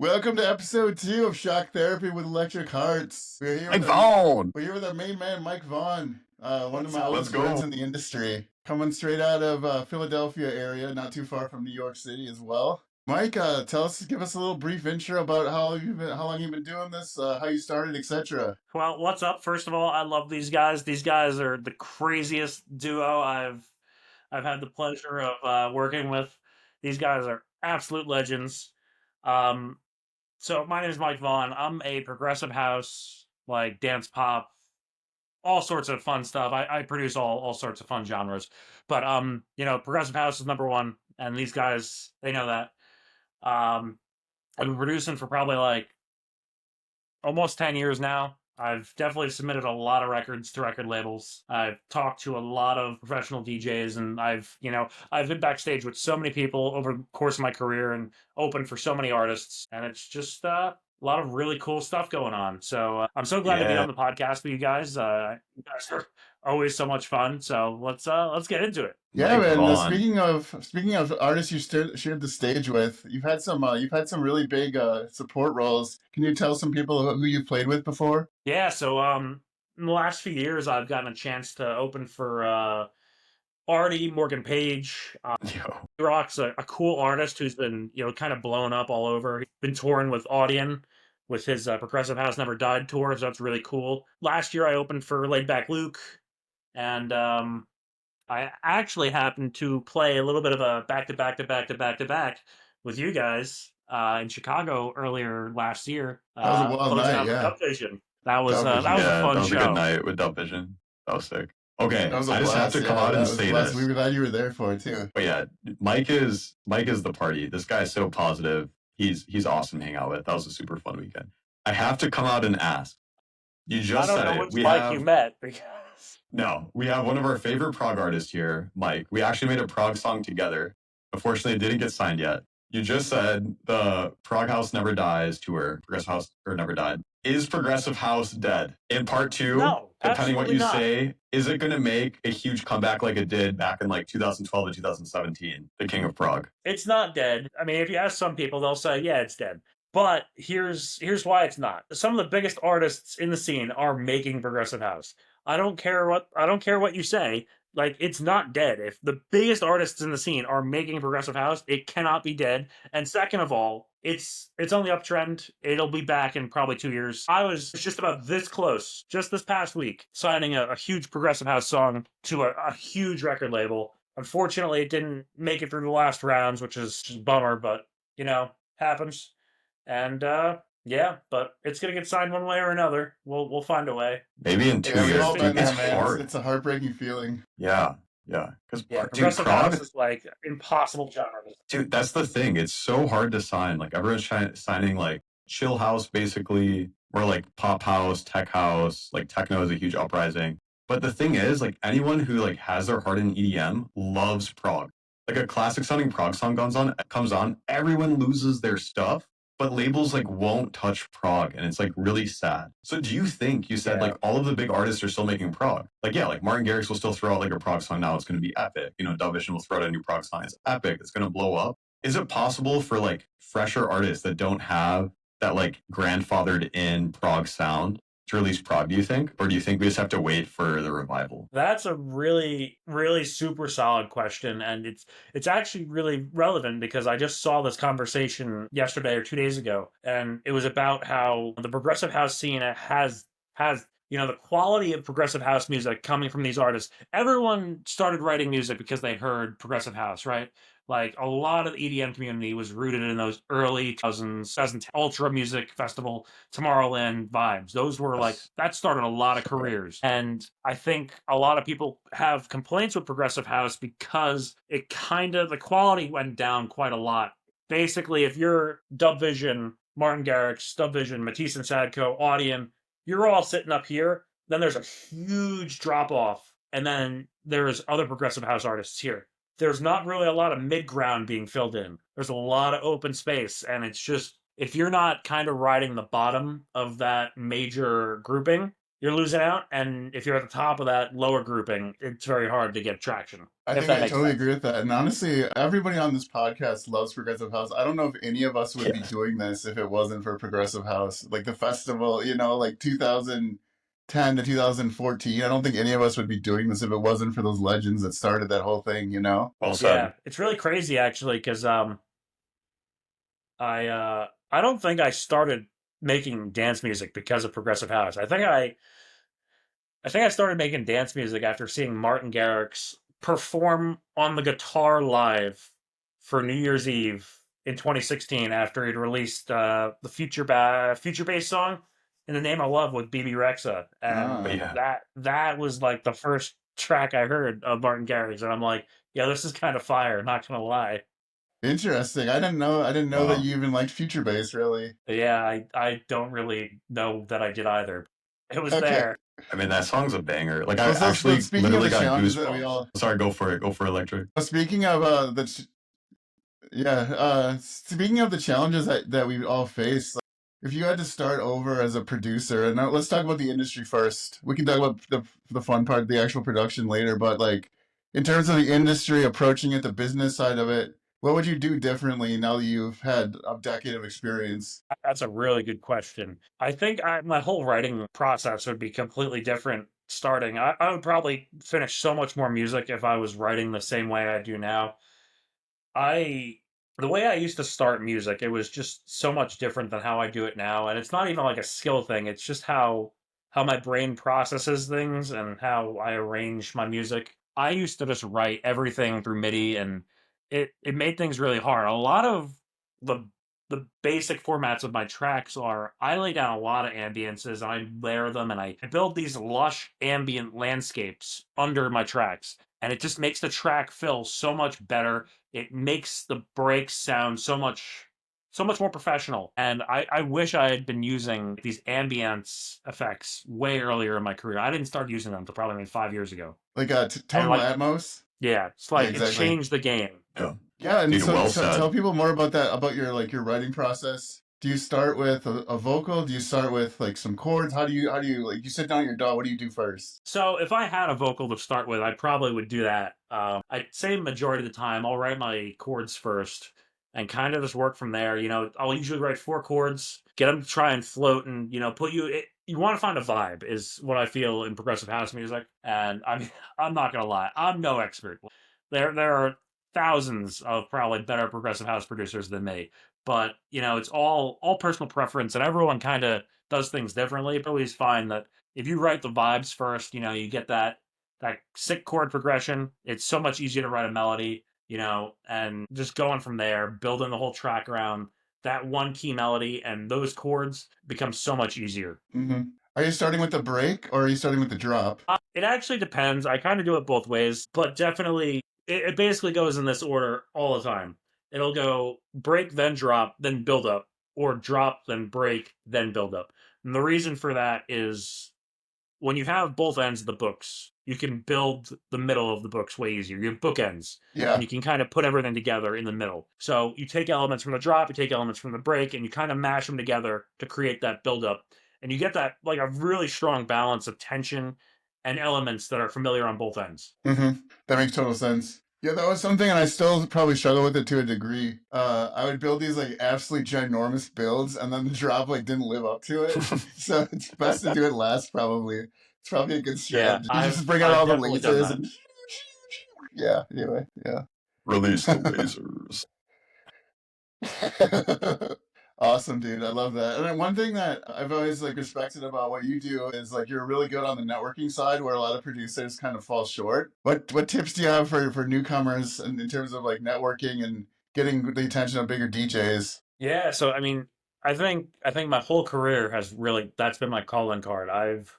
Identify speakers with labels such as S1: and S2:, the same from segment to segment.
S1: Welcome to episode 2 of Shock Therapy with Electric Hearts.
S2: Mike Vaughn.
S1: We're here with our main man, Mike Vaughn, one of my
S2: Let's
S1: oldest
S2: go.
S1: friends in the industry, coming straight out of Philadelphia area, not too far from New York City as well. Mike, give us a little brief intro about how long you've been doing this, how you started, etc.
S3: Well, what's up? First of all, I love these guys. These guys are the craziest duo I've had the pleasure of working with. These guys are absolute legends. So my name is Mike Vaughn. I'm a progressive house, like dance pop, all sorts of fun stuff. I produce all sorts of fun genres. But progressive house is number one, and these guys, they know that. I've been producing for probably like almost 10 years now. I've definitely submitted a lot of records to record labels. I've talked to a lot of professional DJs, and I've been backstage with so many people over the course of my career and opened for so many artists, and it's just a lot of really cool stuff going on. So I'm so glad to be on the podcast with you guys. You guys are always so much fun. So let's get into it.
S1: Yeah,
S2: Mike
S1: man.
S2: Vaughn.
S1: Speaking of artists you shared the stage with, you've had some really big support roles. Can you tell some people who you've played with before?
S3: Yeah, so in the last few years, I've gotten a chance to open for Audien, Morgan Page.
S2: Yo.
S3: He rocks a cool artist who's been kind of blown up all over. He's been touring with Audien with his Progressive House Never Died tour, so that's really cool. Last year, I opened for Laid Back Luke, and I actually happened to play a little bit of a back with you guys in Chicago earlier last year.
S1: That was a wild night, yeah.
S3: Dub Vision. That was
S1: Dub Vision.
S3: a fun
S2: that was
S3: show.
S2: a good night with Dub Vision. That was sick. Okay,
S1: That was a
S2: I just have
S1: blast,
S2: to come
S1: yeah,
S2: out
S1: that
S2: and
S1: was a
S2: say
S1: blast.
S2: this.
S1: We were glad you were there for it too.
S2: But yeah, Mike is the party. This guy is so positive. He's awesome to hang out with. That was a super fun weekend. I have to come out and ask. You just
S3: I
S2: said
S3: don't know
S2: it.
S3: which Mike you met because
S2: No, we have one of our favorite prog artists here, Mike. We actually made a prog song together. Unfortunately, it didn't get signed yet. You just said the Prog House Never Dies tour, Progressive House or Never Died. Is Progressive House dead? In part 2,
S3: No,
S2: depending what
S3: absolutely
S2: you
S3: not.
S2: say, is it going to make a huge comeback like it did back in like 2012 and 2017, the King of Prog?
S3: It's not dead. I mean, if you ask some people, they'll say, yeah, it's dead. But here's why it's not. Some of the biggest artists in the scene are making progressive house. I don't care what you say. Like, it's not dead. If the biggest artists in the scene are making progressive house, it cannot be dead. And second of all, it's on the uptrend. It'll be back in probably 2 years. I was just about this close, just this past week, signing a huge progressive house song to a huge record label. Unfortunately, it didn't make it through the last rounds, which is just a bummer, but, happens. And, yeah, but it's going to get signed one way or another. We'll find a way.
S2: Maybe in 2
S1: Yeah, we've
S2: years.
S1: all been
S2: It's
S1: there, man.
S2: hard.
S1: It's a heartbreaking feeling.
S2: Yeah. Because
S3: progressive house is like impossible genre.
S2: Dude, that's the thing. It's so hard to sign. Like everyone's signing like chill house, basically, or like pop house, tech house. Like techno is a huge uprising. But the thing is, like anyone who like has their heart in EDM loves prog. Like a classic sounding prog song comes on, everyone loses their stuff. But labels like won't touch prog, and it's like really sad. So do you think you said like all of the big artists are still making prog? Like like Martin Garrix will still throw out like a prog song now. It's going to be epic. Dub Vision will throw out a new prog song. It's epic. It's going to blow up. Is it possible for like fresher artists that don't have that like grandfathered in prog sound to release prog? Do you think, or do you think we just have to wait for the revival?
S3: That's a really, really super solid question, and it's actually really relevant because I just saw this conversation yesterday or 2 days ago, and it was about how the progressive house scene has the quality of progressive house music coming from these artists. Everyone started writing music because they heard progressive house, right? Like a lot of the EDM community was rooted in those early 2010 Ultra Music Festival, Tomorrowland vibes. Those were like, that started a lot of careers. And I think a lot of people have complaints with progressive house because the quality went down quite a lot. Basically, if you're Dub Vision, Martin Garrix, Dub Vision, Matisse and Sadko, Audien, you're all sitting up here, then there's a huge drop off. And then there's other progressive house artists here. There's not really a lot of mid-ground being filled in. There's a lot of open space, and it's just, if you're not kind of riding the bottom of that major grouping, you're losing out. And if you're at the top of that lower grouping, it's very hard to get traction.
S1: I
S3: If
S1: think
S3: that
S1: I
S3: makes
S1: totally
S3: sense.
S1: agree with that. And honestly, everybody on this podcast loves progressive house. I don't know if any of us would be
S2: Yeah.
S1: doing this if it wasn't for progressive house. Like the festival, like 2010 to 2014. I don't think any of us would be doing this if it wasn't for those legends that started that whole thing.
S2: Well said.
S3: Yeah, it's really crazy actually, because I don't think I started making dance music because of progressive house. I think I started making dance music after seeing Martin Garrix perform on the guitar live for New Year's Eve in 2016 after he'd released the Future Bass song "In the Name of Love" with BB Rexa,
S2: But
S3: and
S1: Ah,
S2: yeah,
S3: that was like the first track I heard of Martin Garrix, and I'm like, yeah, this is kind of fire. Not gonna lie.
S1: interesting. I didn't know that
S2: wow.
S1: you even liked future bass, really.
S3: Yeah, I don't really know that I did either. It was
S1: Okay.
S3: there.
S2: I mean, that song's a banger. Like, I
S1: But
S2: actually
S1: speaking of
S2: literally
S1: the
S2: got
S1: challenges that we
S2: goosebumps.
S1: all
S2: Sorry, go for it. Go for electric.
S1: speaking of speaking of the challenges that we all face, like, if you had to start over as a producer, and now let's talk about the industry first. We can talk about the fun part, the actual production later, but like in terms of the industry, approaching it, the business side of it, what would you do differently now that you've had a decade of experience?
S3: That's a really good question. I think my whole writing process would be completely different starting. I would probably finish so much more music if I was writing the same way I do now. I The way I used to start music, it was just so much different than how I do it now, and it's not even like a skill thing. It's just how my brain processes things and how I arrange my music. I used to just write everything through MIDI, and it made things really hard. A lot of the the basic formats of my tracks are I lay down a lot of ambiances and I layer them and I build these lush ambient landscapes under my tracks. And it just makes the track feel so much better. It makes the breaks sound so much more professional. And I wish I had been using these ambience effects way earlier in my career. I didn't start using them until probably maybe 5 years ago.
S1: Like
S3: And
S1: tonal
S3: like,
S1: Atmos?
S3: yeah, it's
S1: Yeah,
S3: like it
S1: exactly.
S3: changed the game.
S2: Yeah.
S1: Yeah, and
S2: Dude,
S1: so
S2: well said.
S1: tell people more about that, about your like your writing process. Do you start with a vocal? Do you start with like some chords? How do you like you sit down at your DAW? What do you do first?
S3: So if I had a vocal to start with, I probably would do that. I'd say majority of the time I'll write my chords first and kind of just work from there. I'll usually write four chords, get them to try and float, and put you want to find a vibe is what I feel in progressive house music. And I mean, I'm not gonna lie, I'm no expert. There are thousands of probably better progressive house producers than me, but it's all personal preference, and everyone kind of does things differently. But I always find that if you write the vibes first, you get that sick chord progression. It's so much easier to write a melody, and just going from there, building the whole track around that one key melody and those chords becomes so much easier.
S1: Are you starting with the break or are you starting with the drop?
S3: It actually depends. I kind of do it both ways, but definitely it basically goes in this order all the time. It'll go break, then drop, then build up, or drop, then break, then build up. And the reason for that is when you have both ends of the books, you can build the middle of the books way easier. You have bookends, and
S1: Yeah.
S3: you can kind of put everything together in the middle. So you take elements from the drop, you take elements from the break, and you kind of mash them together to create that buildup. And you get that like a really strong balance of tension and elements that are familiar on both ends.
S1: That makes total sense. Yeah, that was something, and I still probably struggle with it to a degree. I would build these like absolutely ginormous builds, and then the drop like didn't live up to it. So it's best to do it last, probably. It's probably a good
S3: Yeah,
S1: strategy. You just
S3: I've
S1: bring out
S3: I've
S1: all the
S3: definitely done
S1: lasers
S3: that.
S1: and yeah, anyway,
S2: Release the
S1: yeah.
S2: lasers.
S1: Awesome, dude. I love that. And then one thing that I've always like respected about what you do is like you're really good on the networking side where a lot of producers kind of fall short. What tips do you have for newcomers in terms of like networking and getting the attention of bigger DJs?
S3: Yeah, so I mean, I think my whole career has really that's been my calling card. I've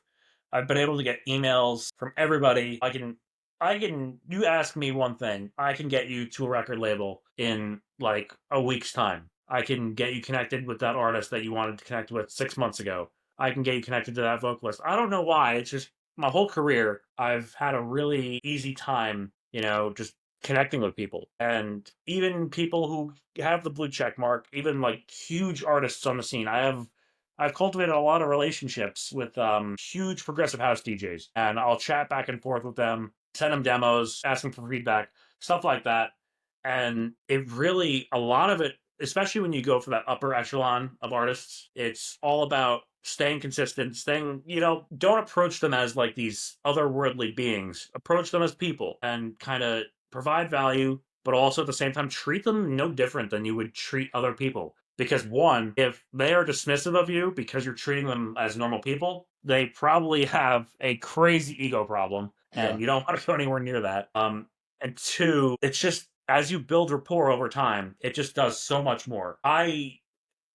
S3: been able to get emails from everybody. I can you ask me one thing, I can get you to a record label in like a week's time. I can get you connected with that artist that you wanted to connect with 6 months ago. I can get you connected to that vocalist. I don't know why. It's just my whole career, I've had a really easy time, just connecting with people. And even people who have the blue check mark, even like huge artists on the scene. I have I've cultivated a lot of relationships with huge progressive house DJs, and I'll chat back and forth with them, send them demos, ask them for feedback, stuff like that. And it really, a lot of it, especially when you go for that upper echelon of artists, it's all about staying consistent, don't approach them as like these otherworldly beings. Approach them as people and kind of provide value, but also at the same time treat them no different than you would treat other people. Because one, if they are dismissive of you because you're treating them as normal people, they probably have a crazy ego problem,
S1: Yeah.
S3: and you don't want to go anywhere near that. And two, it's just as you build rapport over time, it just does so much more.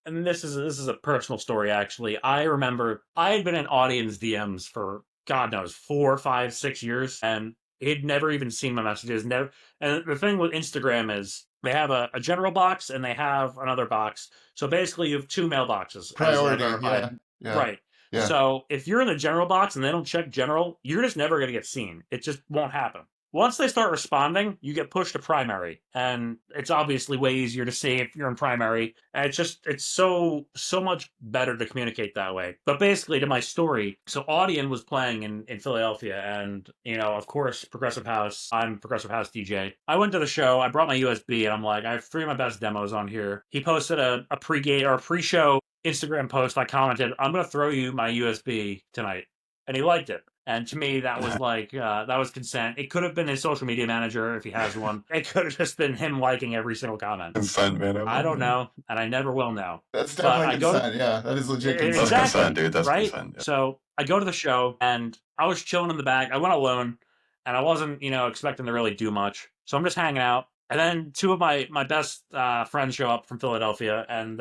S3: And this is a personal story actually. I remember I had been in Audien's DMs for God knows 4, 5, 6 years, and he'd never even seen my messages. Never. And the thing with Instagram is they have a general box and they have another box. So basically, you have two mailboxes as
S1: Priority.
S3: verified.
S1: Yeah. Yeah.
S3: Right.
S1: Yeah.
S3: So if you're in the general box and they don't check general, you're just never going to get seen. It just won't happen. Once they start responding, you get pushed to primary, and it's obviously way easier to see if you're in primary. And it's so much better to communicate that way. But basically, to my story, so Audien was playing in Philadelphia, and of course, progressive house. I'm a progressive house DJ. I went to the show. I brought my USB, and I'm like, I have three of my best demos on here. He posted a pre-gate or a pre-show Instagram post. I commented, I'm gonna throw you my USB tonight, and he liked it. And to me, that was like that was consent. It could have been his social media manager if he has one. It could have just been him liking every single comment.
S2: Consent, man.
S3: I don't know, and I never will know.
S1: That's
S3: But
S1: definitely
S3: I go to
S1: consent. Yeah, that is legit consent.
S2: That's
S3: exactly
S2: consent, dude. That's
S3: right.
S2: consent. Yeah.
S3: So I go to the show, and I was chilling in the back. I went alone, and I wasn't expecting to really do much. So I'm just hanging out, and then two of my best friends show up from Philadelphia, and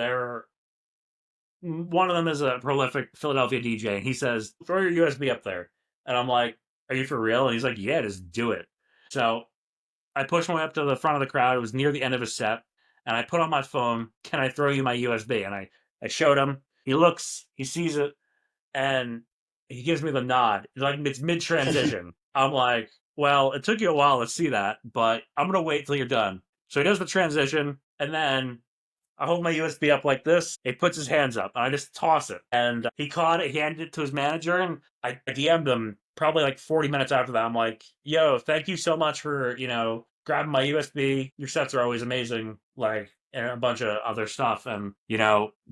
S3: one of them is a prolific Philadelphia DJ, and he says, "Throw your USB up there." And I'm like, "Are you for real?" And he's like, "Yeah, just do it." So I pushed my way up to the front of the crowd. It was near the end of his set, and I put on my phone, "Can I throw you my USB?" And I showed him. He looks, he sees it, and he gives me the nod. Like it's mid transition. I'm like, "Well, it took you a while to see that, but I'm gonna wait till you're done." So he does the transition, and then I hold my USB up like this. He puts his hands up, and I just toss it. And he caught it. He handed it to his manager, and I DM'd him probably like 40 minutes after that. I'm like, "Yo, thank you so much for grabbing my USB. Your sets are always amazing." Like and a bunch of other stuff. And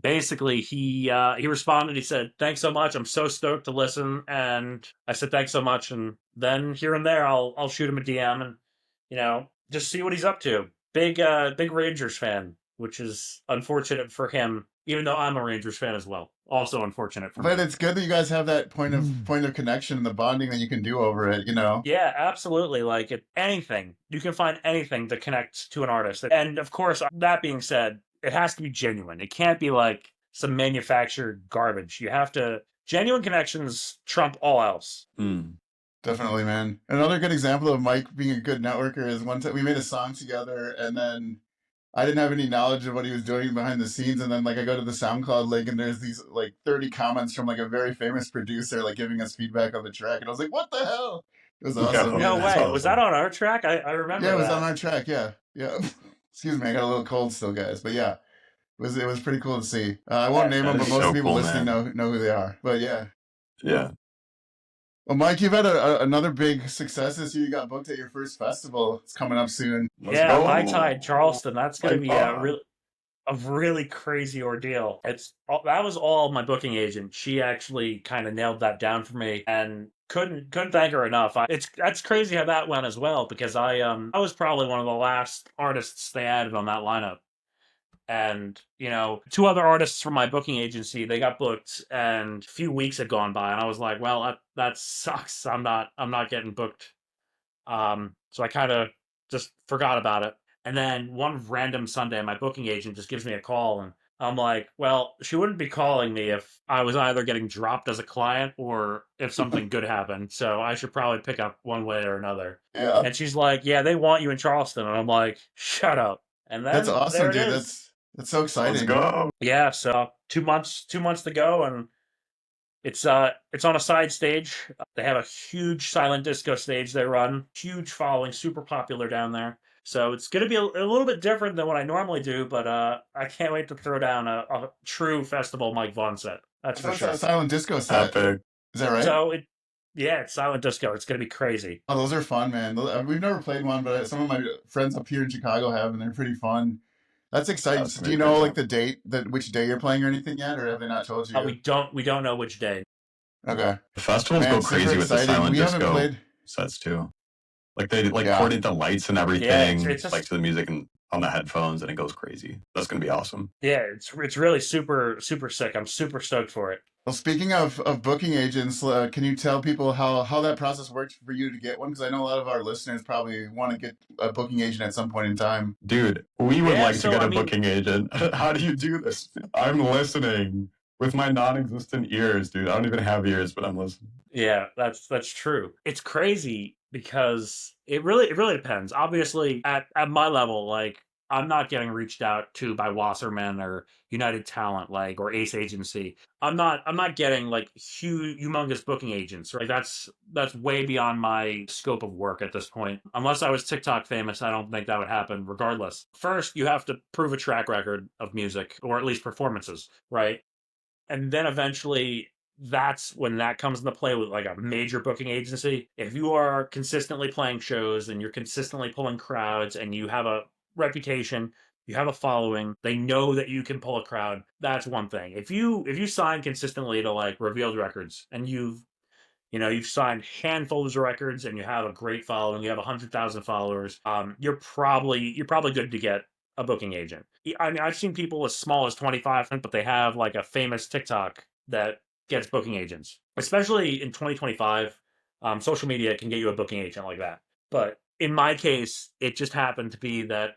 S3: basically he responded. He said, "Thanks so much. I'm so stoked to listen." And I said, "Thanks so much." And then here and there, I'll shoot him a DM and just see what he's up to. Big Rangers fan, which is unfortunate for him, even though I'm a Rangers fan as well. Also unfortunate for
S1: But
S3: me.
S1: it's good that you guys have that point of connection and the bonding that you can do over it.
S3: Yeah, absolutely. Like anything, you can find anything that connects to an artist. And of course, that being said, it has to be genuine. It can't be like some manufactured garbage. You have to genuine connections trump all else.
S1: Definitely, man. Another good example of Mike being a good networker is one time we made a song together, and then I didn't have any knowledge of what he was doing behind the scenes, and then like I go to the SoundCloud link, and there's these like 30 comments from like a very famous producer like giving us feedback on the track, and I was like, "What the hell?" It was awesome.
S3: No
S1: Yeah,
S3: way.
S2: awesome.
S3: Was that on our track? I remember
S1: yeah, it was
S3: that.
S1: on our track. Yeah, yeah. Excuse me, I got a little cold still, guys, but yeah, it was pretty cool to see. I won't name
S2: That
S1: them, but
S2: is
S1: most
S2: so
S1: people
S2: cool,
S1: listening
S2: man.
S1: know who they are. But yeah.
S2: Yeah.
S1: Well, Mike, you've had another big success this year. You got booked at your first festival. It's coming up soon.
S2: Let's
S3: Yeah,
S2: go.
S3: High Tide Charleston. That's going to
S2: Mike
S3: be
S2: Vaughn.
S3: a really crazy ordeal. That was all my booking agent. She actually kind of nailed that down for me, and couldn't thank her enough. That's crazy how that went as well, because I was probably one of the last artists they added on that lineup. And two other artists from my booking agency, they got booked, and a few weeks had gone by, and I was like, well, that sucks. I'm not getting booked. So I kind of just forgot about it. And then one random Sunday, my booking agent just gives me a call, and I'm like, well, she wouldn't be calling me if I was either getting dropped as a client or if something good happened. So I should probably pick up one way or another.
S1: Yeah,
S3: And she's like, yeah, they want you in Charleston. And I'm like, shut up. And
S1: that's
S3: then
S1: awesome,
S3: there it
S1: dude.
S3: is.
S1: That's so
S2: Let's
S1: exciting.
S2: go.
S3: Yeah, so 2 months to go, and it's on a side stage. They have a huge silent disco stage they run. Huge following, super popular down there. So it's going to be a little bit different than what I normally do, but I can't wait to throw down a true festival Mike Vaughn set. That's
S1: I
S3: for
S1: thought it's a
S3: sure.
S1: silent disco set.
S2: Epic.
S1: Is that right?
S3: So yeah, it's silent disco. It's going to be crazy.
S1: Oh, those are fun, man. We've never played one, but some of my friends up here in Chicago have, and they're pretty fun. That's exciting.
S2: That's
S1: So
S2: gonna
S1: do
S2: be
S1: you
S2: a great
S1: know like
S2: time.
S1: the date, which day you're playing or anything yet, or have they not told you?
S3: We don't know which day.
S1: Okay,
S2: The festivals
S1: man,
S2: go
S1: super
S2: crazy with the
S1: exciting.
S2: silent
S1: We haven't
S2: disco
S1: played.
S2: sets too. Like they like
S1: Yeah,
S2: coordinate the lights and
S3: Yeah,
S2: everything,
S3: it's
S2: like
S3: just
S2: to the music and on the headphones, and it goes crazy. That's gonna be awesome.
S3: yeah, it's really super sick. I'm super stoked for it.
S1: well, speaking of booking agents, can you tell people how that process worked for you to get one? Because I know a lot of our listeners probably want to get a booking agent at some point in time.
S2: Dude, we would
S3: Yeah,
S2: like to
S3: so
S2: get
S3: I
S2: a
S3: mean,
S2: booking agent. How do you do this? I'm listening with my non-existent ears, dude. I don't even have ears, but I'm listening.
S3: yeah, that's true. It's crazy because it really depends. Obviously, at my level, like I'm not getting reached out to by Wasserman or United Talent, like or Ace Agency. I'm not getting like huge, humongous booking agents, right? That's way beyond my scope of work at this point. Unless I was TikTok famous, I don't think that would happen. Regardless, first you have to prove a track record of music or at least performances, right? And then eventually that's when that comes into play with like a major booking agency. If you are consistently playing shows and you're consistently pulling crowds and you have a reputation, you have a following, they know that you can pull a crowd, that's one thing. If you sign consistently to like Revealed Records and you've signed handfuls of records and you have a great following, you have 100,000 followers, you're probably good to get a booking agent. I mean, I've seen people as small as 25, but they have like a famous TikTok that gets booking agents. Especially in 2025, social media can get you a booking agent like that. But in my case, it just happened to be that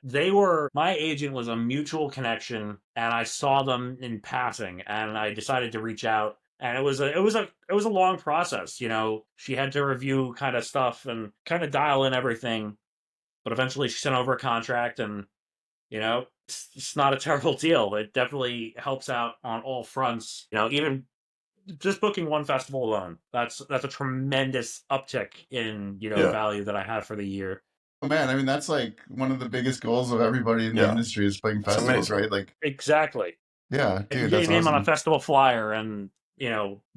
S3: my agent was a mutual connection, and I saw them in passing, and I decided to reach out, and it was a long process. She had to review kind of stuff and kind of dial in everything, but eventually she sent over a contract, and it's not a terrible deal. It definitely helps out on all fronts. Even just booking one festival alone, that's a tremendous uptick in
S2: Yeah,
S3: value that I have for the year.
S1: Oh man, I mean that's like one of the biggest goals of everybody in the
S2: yeah.
S1: industry is playing
S2: It's
S1: festivals,
S2: amazing.
S1: right? Like,
S3: Exactly.
S1: yeah,
S3: And you
S1: dude,
S3: get
S1: that's
S3: your name on a
S1: awesome.
S3: festival flyer, and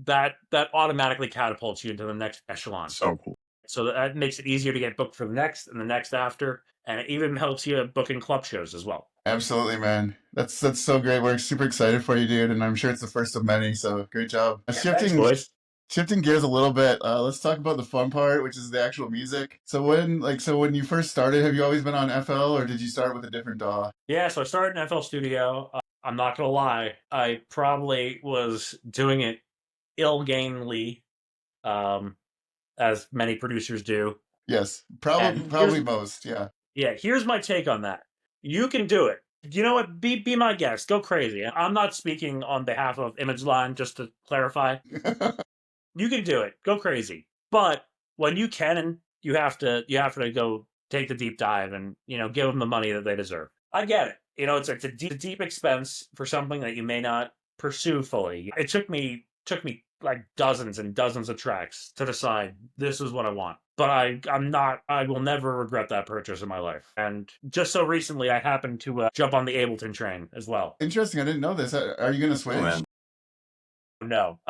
S3: that automatically catapults you into the next echelon.
S2: So cool.
S3: So that makes it easier to get booked for the next and the next after, and it even helps you book in club shows as well.
S1: Absolutely, man. That's so great. We're super excited for you, dude, and I'm sure it's the first of many. So great job.
S3: Yeah, thanks,
S1: Shifting
S3: boys.
S1: shifting gears a little bit. Let's talk about the fun part, which is the actual music. So when you first started, have you always been on FL, or did you start with a different DAW?
S3: Yeah, so I started in FL Studio. I'm not gonna lie, I probably was doing it ill-gainly, um, as many producers do.
S1: Yes,
S3: And
S1: probably most. Yeah.
S3: here's my take on that. You can do it. You know what? Be my guest. Go crazy. I'm not speaking on behalf of ImageLine, just to clarify. You can do it. Go crazy. But when you can, you have to go take the deep dive and give them the money that they deserve. I get it. It's a deep expense for something that you may not pursue fully. It took me like dozens and dozens of tracks to decide this is what I want. But I will never regret that purchase in my life. And just so recently, I happened to jump on the Ableton train as well.
S1: Interesting. I didn't know this. Are you gonna
S2: Oh
S1: switch?
S2: man,
S3: No,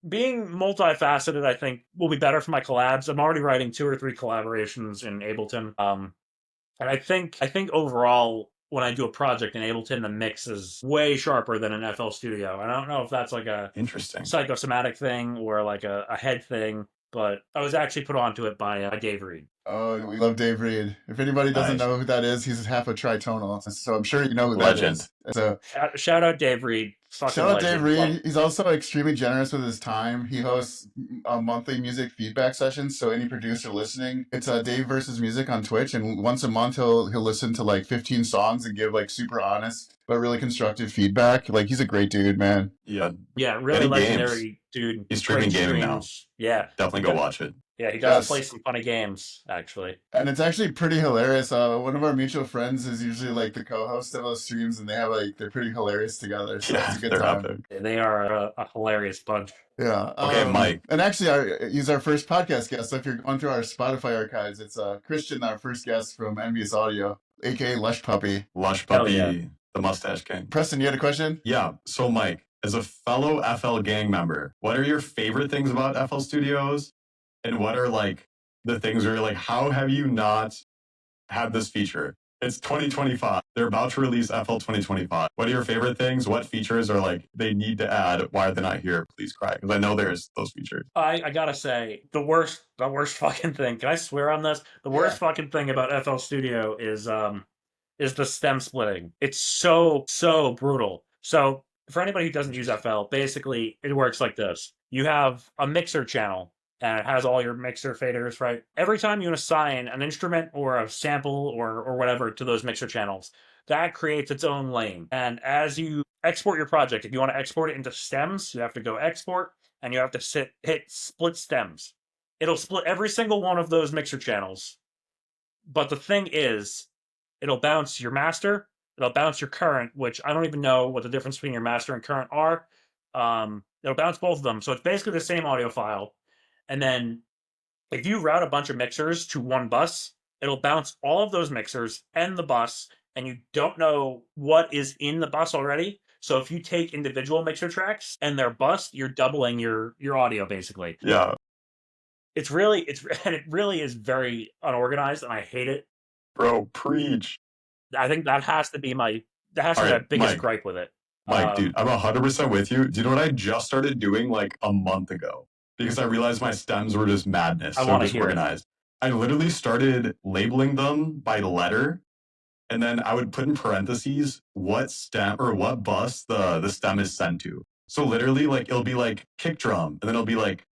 S3: being multifaceted, I think will be better for my collabs. I'm already writing 2 or 3 collaborations in Ableton. And I think overall, when I do a project in Ableton, the mix is way sharper than an FL Studio. And I don't know if that's like a
S2: interesting.
S3: psychosomatic thing or like a head thing, but I was actually put onto it by Dave Reed.
S1: Oh, we love Dave Reed. If anybody doesn't
S2: Nice.
S1: know who that is, he's half a tritonal. So I'm sure you know who that
S2: Legend.
S1: is. So
S3: Shout out Dave Reed, fucking
S1: shout out Dave
S3: legend.
S1: Reed. He's also extremely generous with his time. He hosts monthly music feedback sessions. So any producer listening, it's Dave versus Music on Twitch, and once a month he'll listen to like 15 songs and give like super honest but really constructive feedback. Like he's a great dude, man.
S2: Yeah,
S3: Yeah, really
S2: any games?
S3: legendary dude.
S2: He's streaming
S3: Great
S2: gaming now.
S3: streams. Yeah.
S2: Definitely go watch it.
S3: Yeah, he does play
S1: Yes.
S3: some funny games, actually.
S1: And it's actually pretty hilarious. One of our mutual friends is usually like the co-host of those streams, and they have like they're pretty hilarious together. So it's
S2: Yeah,
S1: a good
S2: they're
S1: time.
S2: epic.
S3: They are a hilarious bunch.
S1: Yeah.
S2: Okay, Mike.
S1: And actually, he's our first podcast guest. So if you're going through our Spotify archives, it's Christian, our first guest from Envious Audio, aka Lush Puppy.
S2: Lush
S3: Hell
S2: Puppy,
S3: yeah.
S2: the Mustache King.
S1: Preston, you had a question?
S2: Yeah. So, Mike, as a fellow FL gang member, what are your favorite things about FL Studios? And what are like the things where you're like, how have you not had this feature? It's 2025. They're about to release FL 2025. What are your favorite things? What features are like they need to add? Why are they not here? Please cry. Because I know there's those features.
S3: I gotta say, the worst fucking thing. Can I swear on this? The worst fucking thing about FL Studio is the stem splitting. It's so brutal. So for anybody who doesn't use FL, basically it works like this. You have a mixer channel and it has all your mixer faders, right? Every time you assign an instrument or a sample or whatever to those mixer channels, that creates its own lane. And as you export your project, if you want to export it into stems, you have to go export and you have to hit split stems. It'll split every single one of those mixer channels. But the thing is, it'll bounce your master, it'll bounce your current, which I don't even know what the difference between your master and current are. It'll bounce both of them. So it's basically the same audio file. And then if you route a bunch of mixers to one bus, it'll bounce all of those mixers and the bus, and you don't know what is in the bus already. So if you take individual mixer tracks and they're bus, you're doubling your audio basically.
S2: Yeah.
S3: It really is very unorganized, and I hate it.
S2: Bro, preach.
S3: I think that has to be my biggest
S2: Mike.
S3: gripe with it.
S2: Mike, dude, I'm 100% with you. Do you know what I just started doing like a month ago? Because I realized my stems were just madness, so disorganized. I literally started labeling them by letter, and then I would put in parentheses what stem or what bus the stem is sent to. So literally, like it'll be like kick drum, and then it'll be like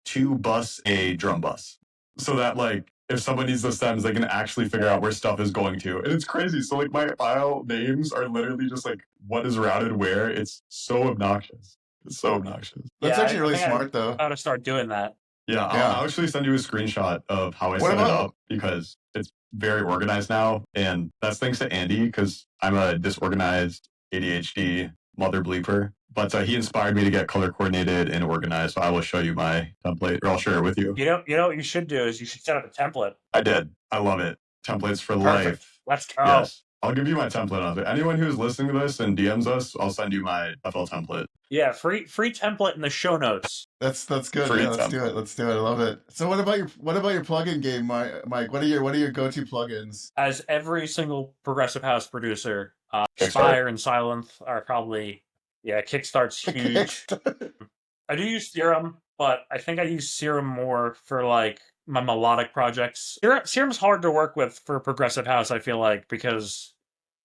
S2: to bus a drum bus, so that like if someone needs the stems, they can actually figure out where stuff is going to. And it's crazy. So like my file names are literally just like what is routed where. It's so obnoxious. It's so obnoxious.
S1: That's actually really smart, though.
S3: How to start doing that.
S2: Yeah, I'll actually send you a screenshot of how I set it up because it's very organized now. And that's thanks to Andy because I'm a disorganized ADHD mother bleeper. But he inspired me to get color coordinated and organized. So I will show you my template, or I'll share it with you.
S3: You know what you should do is you should set up a template.
S2: I did. I love it. Templates for life.
S3: Let's go.
S2: Yes. I'll give you my template on it. Anyone who's listening to this and DMs us, I'll send you my FL template.
S3: Yeah, free template in the show notes.
S1: That's good. Yeah, let's do it. I love it. So what about your plugin game, Mike? What are your go-to plugins?
S3: As every single progressive house producer, Spire and Silent are probably Kickstart's huge. I do use Serum, but I think I use Serum more for like my melodic projects. Serum's hard to work with for progressive house, I feel like, because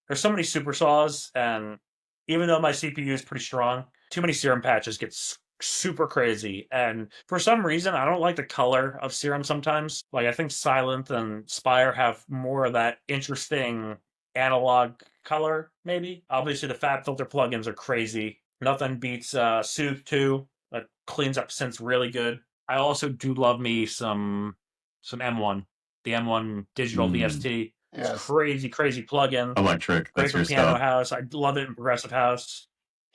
S3: there's so many super saws, and even though my CPU is pretty strong, too many Serum patches get super crazy. And for some reason, I don't like the color of Serum sometimes. Like, I think Silent and Spire have more of that interesting analog color, maybe. Obviously, the Fab Filter plugins are crazy. Nothing beats Soothe 2. That cleans up synths really good. I also do love me some M1. The M1 digital VST.
S1: Yes.
S3: It's crazy plugin.
S2: Electric.
S3: Great for piano house. I love it in progressive house.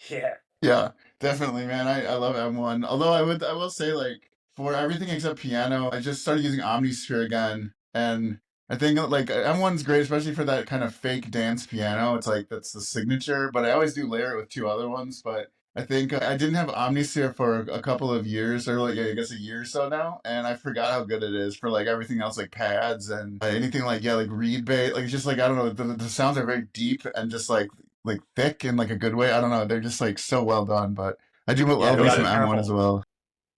S3: Yeah.
S1: Yeah, definitely, man. I love M1. Although I will say, like, for everything except piano, I just started using Omnisphere again. And I think like M1's great, especially for that kind of fake dance piano. It's like that's the signature, but I always do layer it with two other ones. But I think I didn't have Omnisphere for a couple of years, or like I guess a year or so now, and I forgot how good it is for like everything else, like pads and anything like like reed bass. Like just like I don't know, the sounds are very deep and just like thick in like a good way. I don't know, they're just like so well done. But I do love me some M1 as well.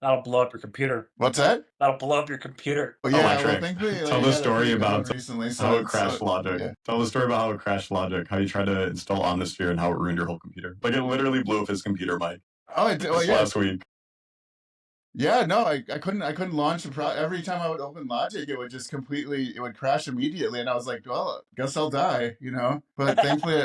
S3: That'll blow up your computer.
S1: What's that?
S3: That'll blow up your computer.
S1: Oh, yeah, well, thankfully,
S2: tell the story about
S1: recently,
S2: how it crashed Logic. Yeah. Tell the story about how it crashed Logic, how you tried to install Omnisphere and how it ruined your whole computer. Like, it literally blew up his computer, Mike.
S1: Oh, it did. Well, yeah.
S2: Last week.
S1: Yeah, no, I couldn't launch every time I would open Logic, it would crash immediately, and I was like, well, I guess I'll die, you know? But thankfully,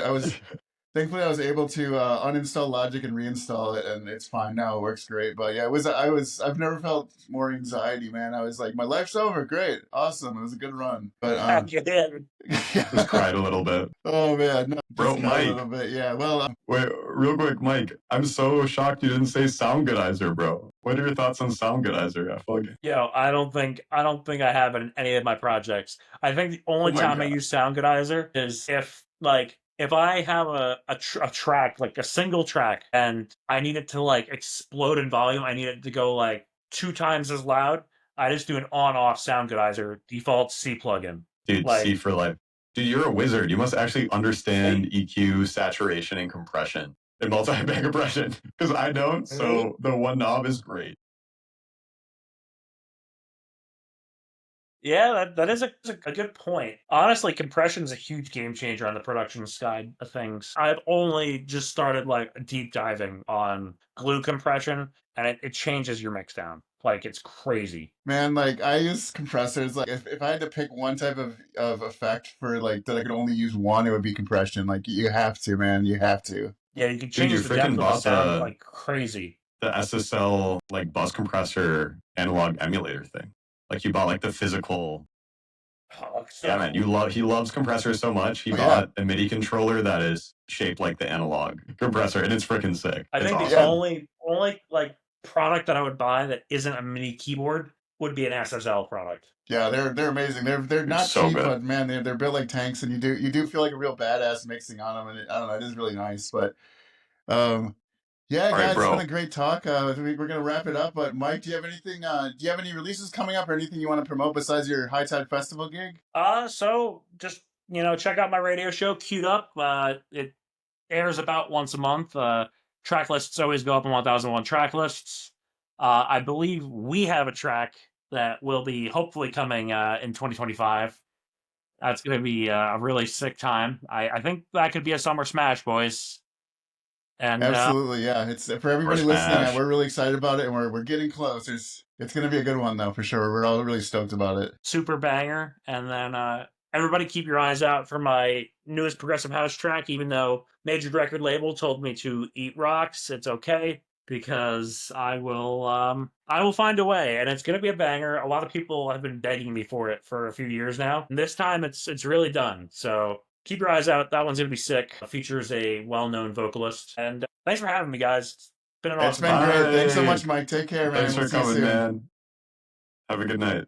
S1: Thankfully, I was able to uninstall Logic and reinstall it, and it's fine now. It works great. But yeah, I've never felt more anxiety, man. I was like, my life's over. Great, awesome. It was a good run. But
S3: Get in.
S2: Just
S1: yeah.
S2: cried a little bit.
S1: Oh man, no,
S2: Bro,
S1: just cried a
S2: Mike.
S1: little bit. Yeah. Well,
S2: Wait, real quick, Mike. I'm so shocked you didn't say Soundgoodizer, bro. What are your thoughts on Soundgoodizer? I feel like,
S3: Yo, I don't think I have it in any of my projects. I think the
S2: oh
S3: only
S2: my
S3: time I
S2: god,
S3: use Soundgoodizer is if I have a track, like a single track, and I need it to like explode in volume, I need it to go like 2 times as loud. I just do an on-off Soundgoodizer default C plugin.
S2: dude, C
S3: Like,
S2: for life. Dude, you're a wizard. You must actually understand
S3: see,
S2: EQ, saturation, and compression, and multi-band compression, because I don't.
S3: me,
S2: So the one knob is great.
S3: yeah, that is a good point. Honestly, compression is a huge game changer on the production side of things. I've only just started like deep diving on glue compression, and it changes your mix down. Like it's crazy.
S1: man, like I use compressors. Like if I had to pick one type of effect for like that I could only use one, it would be compression. Like you have to, man. You have to.
S3: Yeah, you can
S2: Dude, you
S3: change the depth
S2: freaking
S3: of a
S2: bought
S3: sound like crazy.
S2: the SSL like bus compressor analog emulator thing. Like you bought like the physical.
S3: Oh, so
S2: Yeah, man,
S3: cool.
S2: he loves compressors so much. He
S1: Oh yeah,
S2: bought a MIDI controller that is shaped like the analog compressor, and it's freaking sick.
S3: I
S2: It's
S3: think the
S2: awesome.
S1: yeah,
S3: only like product that I would buy that isn't a mini keyboard would be an SSL product.
S1: yeah. They're amazing. They're
S2: It's
S1: not
S2: so
S1: cheap,
S2: good.
S1: but man, they're built like tanks, and you do feel like a real badass mixing on them. And I don't know, it is really nice. But um, yeah,
S2: All right,
S1: guys, it's been
S2: bro.
S1: a great talk. We're gonna wrap it up. But Mike, do you have anything? Do you have any releases coming up, or anything you want to promote besides your High Tide Festival gig?
S3: So just check out my radio show, Queued Up. It airs about once a month. Track lists always go up on 1001 track lists. I believe we have a track that will be hopefully coming in 2025. That's going to be a really sick time. I think that could be a summer smash, boys. And
S1: Absolutely, yeah. It's for
S2: Or
S1: everybody listening.
S2: Smash.
S1: We're really excited about it, and we're getting close. It's gonna be a good one though, for sure. We're all really stoked about it.
S3: super banger. And then everybody keep your eyes out for my newest progressive house track, even though major record label told me to eat rocks. It's okay because I will find a way, and it's gonna be a banger. A lot of people have been begging me for it for a few years now. And this time it's really done. So keep your eyes out. That one's gonna be sick. It features a well-known vocalist. And thanks for having me, guys. It's been an
S1: It's
S3: awesome
S1: been
S3: time.
S1: great. Thanks so
S2: Bye.
S1: much, Mike. Take care, man.
S2: Thanks
S1: We'll
S2: for
S1: see you
S2: coming,
S1: soon.
S2: man. Have a good night.